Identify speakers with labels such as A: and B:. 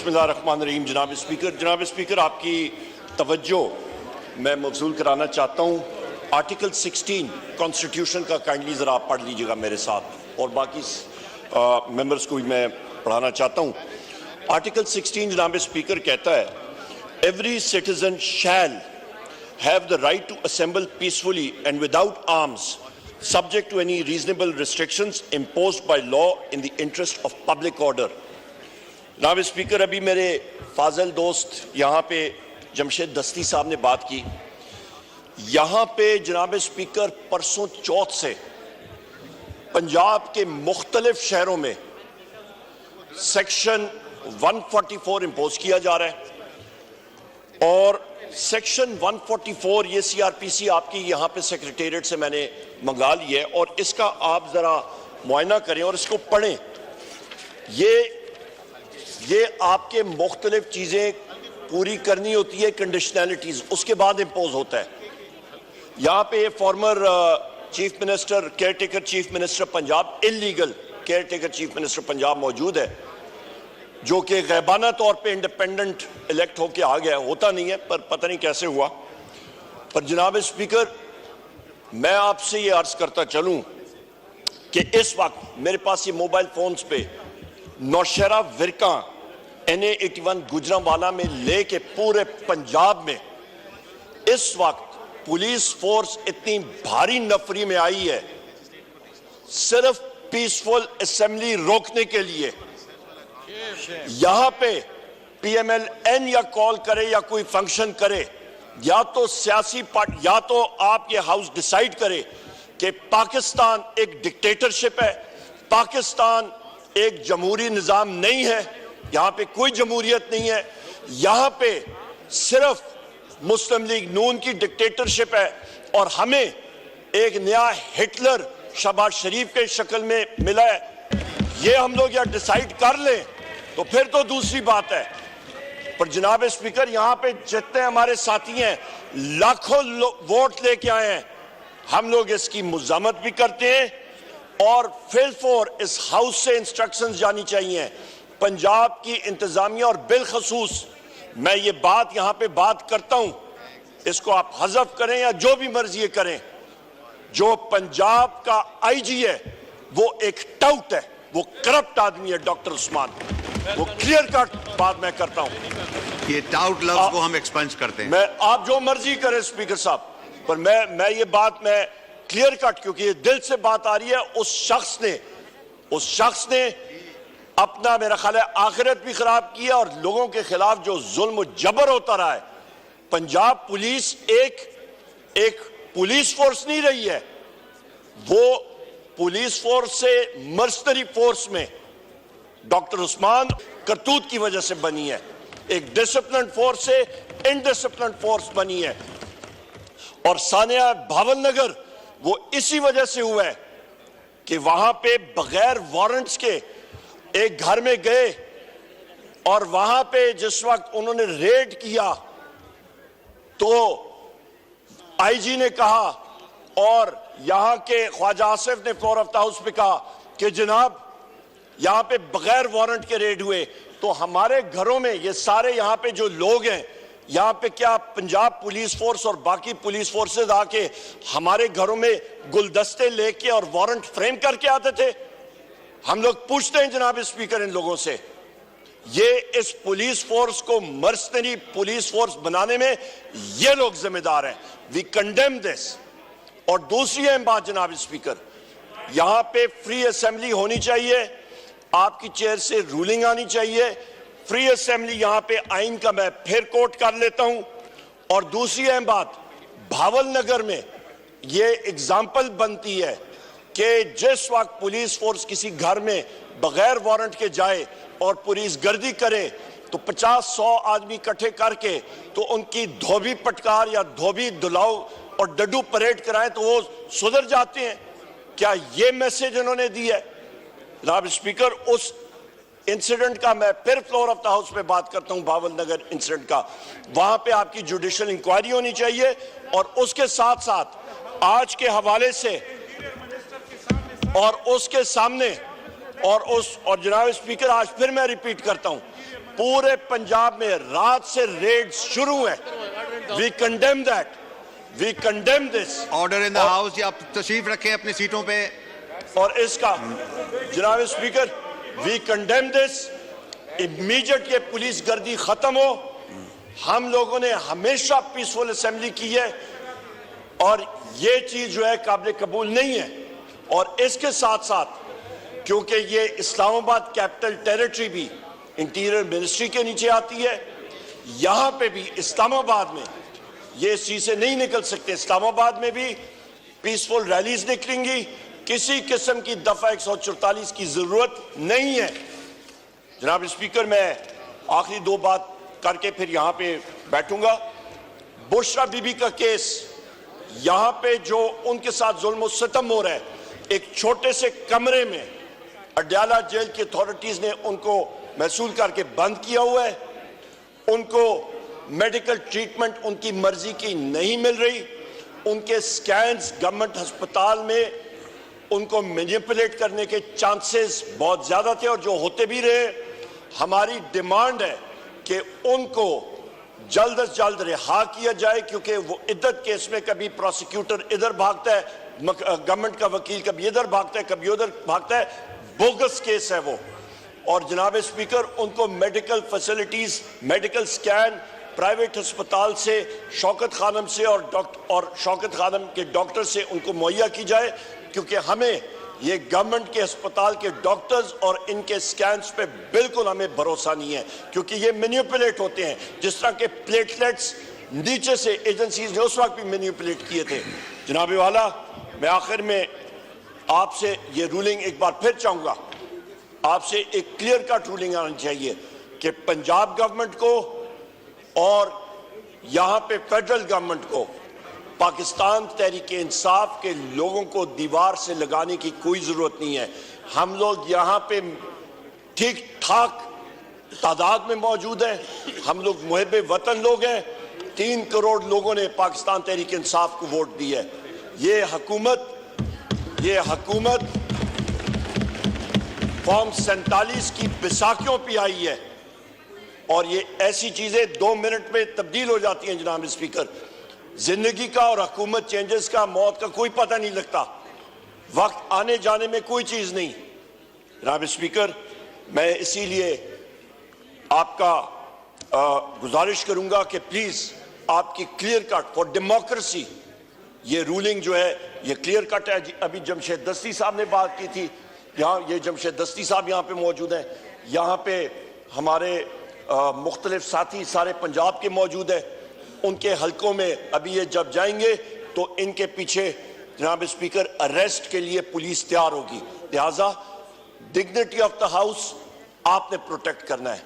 A: बिस्मिल्लाहिर्रहमानिर्रहीम। जनाब स्पीकर, आपकी तवज्जो मैं मबसूल कराना चाहता हूँ। आर्टिकल 16 कॉन्स्टिट्यूशन का काइंडली ज़रा आप पढ़ लीजिएगा मेरे साथ, और बाकी मेंबर्स को भी मैं पढ़ाना चाहता हूँ। आर्टिकल 16 जनाब स्पीकर कहता है, every citizen shell have the right to assemble peacefully and without arms, subject to any reasonable restrictions imposed by law in the interest of public order. जनाब स्पीकर, अभी मेरे फाजल दोस्त यहाँ पे जमशेद दस्ती साहब ने बात की। यहाँ पे जनाब स्पीकर परसों चौथ से पंजाब के मुख्तलिफ शहरों में सेक्शन 144 इम्पोज किया जा रहा है, और सेक्शन 144 ये सीआरपीसी आपकी यहाँ पे सेक्रेटेरिएट से मैंने मंगा ली है, और इसका आप ज़रा मुआयना करें और इसको पढ़ें। ये आपके मुख्तलिफ चीज़ें पूरी करनी होती है, कंडीशनैलिटीज़, उसके बाद इम्पोज होता है। यहाँ पे former chief minister, care taker chief minister Punjab, illegal care taker chief minister Punjab मौजूद है, जो कि गैबाना तौर पे इंडिपेंडेंट इलेक्ट होके आ गया। होता नहीं है, पर पता नहीं कैसे हुआ। पर जनाब स्पीकर, मैं आपसे ये अर्ज करता चलूं कि इस वक्त मेरे पास ये मोबाइल फोन्स पे नौशहरा विरका NA81 गुजरांवाला में लेके पूरे पंजाब में इस वक्त पुलिस फोर्स इतनी भारी नफरी में आई है, सिर्फ पीसफुल असेंबली रोकने के लिए। यहां पे PMLN या कॉल करे या कोई फंक्शन करे, या तो सियासी पार्टी, या तो आप ये हाउस डिसाइड करे कि पाकिस्तान एक डिक्टेटरशिप है, पाकिस्तान एक जमहूरी निजाम नहीं है, यहां पे कोई जमहूरियत नहीं है, यहां पे सिर्फ मुस्लिम लीग नून की डिक्टेटरशिप है, और हमें एक नया हिटलर शहबाज शरीफ के शक्ल में मिला है। ये हम लोग या डिसाइड कर लें तो फिर तो दूसरी बात है। पर जनाब स्पीकर, यहां पे जितने हमारे साथी हैं, लाखों वोट लेके आए हैं, हम लोग इसकी मुज़ामत भी करते हैं, और फिलफोर इस हाउस से इंस्ट्रक्शंस जानी चाहिए पंजाब की इंतजामिया, और बिलखसूस मैं ये बात यहां पे बात करता हूं, इसको आप हज़फ करें या जो भी मर्जी करें, जो पंजाब का IG है वो एक टाउट है, वो करप्ट आदमी है, डॉक्टर उस्मान। वो क्लियर कट बात मैं करता हूं।
B: ये टाउट लफ्ज को हम एक्सपेंस करते हैं।
A: मैं, आप जो मर्जी करें स्पीकर साहब, पर मैं ये बात मैं क्लियर कट, क्योंकि ये दिल से बात आ रही है। उस शख्स ने अपना, मेरा ख्याल है, आखिरत भी खराब किया, और लोगों के खिलाफ जो जुल्म जबर होता रहा है। पंजाब पुलिस एक पुलिस फोर्स नहीं रही है, वो पुलिस फोर्स से मर्सनरी फोर्स में डॉक्टर उस्मान करतूत की वजह से बनी है, एक डिसिप्लिन फोर्स से इनडिसिप्लिन फोर्स बनी है। और सानिया भावलनगर वो इसी वजह से हुआ है कि वहां पे बगैर वारंट्स के एक घर में गए, और वहां पे जिस वक्त उन्होंने रेड किया तो IG ने कहा, और यहां के ख्वाजा आसिफ ने फ्लोर ऑफ द हाउस पे कहा कि जनाब यहां पे बगैर वारंट के रेड हुए। तो हमारे घरों में ये सारे यहाँ पे जो लोग हैं, यहाँ पे क्या पंजाब पुलिस फोर्स और बाकी पुलिस फोर्सेस आके हमारे घरों में गुलदस्ते लेके और वारंट फ्रेम करके आते थे? हम लोग पूछते हैं जनाब स्पीकर इन लोगों से, ये इस पुलिस फोर्स को मर्सनरी पुलिस फोर्स बनाने में ये लोग जिम्मेदार हैं। We condemn this. और दूसरी अहम बात जनाब स्पीकर, यहां पे फ्री असेंबली होनी चाहिए, आपकी चेयर से रूलिंग आनी चाहिए, फ्री असेंबली यहां पे आइन का मैं फिर कोट कर लेता हूं। और दूसरी अहम बात, भावलनगर में ये एग्जाम्पल बनती है कि जिस वक्त पुलिस फोर्स किसी घर में बगैर वारंट के जाए और पुलिस गर्दी करे, तो 50-100 आदमी इकट्ठे करके तो उनकी धोबी पटकार या धोबी दुलाओ और डड्डू परेड कराएं तो वो सुधर जाते हैं। क्या ये मैसेज इन्होंने दी है? जनाब स्पीकर, उस इंसिडेंट का मैं फिर फ्लोर ऑफ द हाउस पे बात करता हूं, भावलनगर इंसिडेंट का, वहां पे आपकी जुडिशियल इंक्वायरी होनी चाहिए। और उसके साथ साथ आज के हवाले से और उसके सामने और जनाब स्पीकर, आज फिर मैं रिपीट करता हूं, पूरे पंजाब में रात से रेड शुरू है। We condemn that, we condemn this.
B: Order in the house. आप तशरीफ रखें अपनी सीटों पे।
A: और इसका जनाब speaker, we condemn this. Immediate ये पुलिस गर्दी खत्म हो। हम लोगों ने हमेशा पीसफुल असेंबली की है और ये चीज जो है काबिल कबूल नहीं है। और इसके साथ साथ क्योंकि ये इस्लामाबाद कैपिटल टेरिटरी भी इंटीरियर मिनिस्ट्री के नीचे आती है, यहां पे भी इस्लामाबाद में ये इस चीज से नहीं निकल सकते। इस्लामाबाद में भी पीसफुल रैलीज निकलेंगी, किसी किस्म की दफा 144 की जरूरत नहीं है। जनाब स्पीकर, मैं आखिरी दो बात करके फिर यहां पे बैठूंगा। बुशरा बीबी का केस, यहां पे जो उनके साथ जुल्म सितम हो रहा है, एक छोटे से कमरे में अडयाला जेल की अथॉरिटीज ने उनको महसूल करके बंद किया हुआ है। उनको मेडिकल ट्रीटमेंट उनकी मर्जी की नहीं मिल रही। उनके स्कैन्स गवर्नमेंट अस्पताल में उनको मैनिपुलेट करने के चांसेस बहुत ज्यादा थे और जो होते भी रहे। हमारी डिमांड है कि उनको जल्द से जल्द रिहा किया जाए, क्योंकि वो इद्दत केस में कभी प्रोसिक्यूटर इधर भागता है, गवर्नमेंट का वकील कभी इधर भागता है, कभी उधर भागता है। बोगस केस है वो। और जनाब स्पीकर, उनको medical facilities, medical scan private अस्पताल से, शौकत खानम से और शौकत खानम के डॉक्टर से उनको मुहैया की जाए, क्योंकि हमें ये गवर्नमेंट के अस्पताल के डॉक्टर्स और इनके स्कैन्स पे बिल्कुल हमें भरोसा नहीं है, क्योंकि ये मैनिपुलेट होते हैं। जिस तरह के प्लेटलेट्स नीचे से एजेंसीज ने उस वक्त भी मैनिपुलेट किए थे। जनाब वाला, मैं आखिर में आपसे ये रूलिंग एक बार फिर चाहूंगा, आपसे एक क्लियर कट रूलिंग आनी चाहिए कि पंजाब गवर्नमेंट को और यहां पे फेडरल गवर्नमेंट को पाकिस्तान तहरीक इंसाफ के लोगों को दीवार से लगाने की कोई जरूरत नहीं है। हम लोग यहां पे ठीक ठाक तादाद में मौजूद हैं। हम लोग मुहिब वतन लोग हैं। 3 करोड़ लोगों ने पाकिस्तान तहरीक इंसाफ को वोट दी है। ये हुकूमत फॉर्म 47 की बैसाखियों पे आई है और ये ऐसी चीजें 2 मिनट में तब्दील हो जाती हैं। जनाब स्पीकर, जिंदगी का और हुकूमत चेंजेस का, मौत का कोई पता नहीं लगता। वक्त आने जाने में कोई चीज नहीं। जनाब स्पीकर, मैं इसीलिए आपका गुजारिश करूंगा कि प्लीज आपकी क्लियर कट फॉर डेमोक्रेसी ये रूलिंग जो है ये क्लियर कट है। अभी जमशेद दस्ती साहब ने बात की थी, यहाँ ये जमशेद दस्ती साहब यहाँ पे मौजूद हैं। यहाँ पे हमारे मुख्तलिफ साथी सारे पंजाब के मौजूद हैं। उनके हलकों में अभी ये जब जाएंगे तो इनके पीछे जनाब स्पीकर अरेस्ट के लिए पुलिस तैयार होगी। लिहाजा डिग्निटी ऑफ द हाउस आपने प्रोटेक्ट करना है।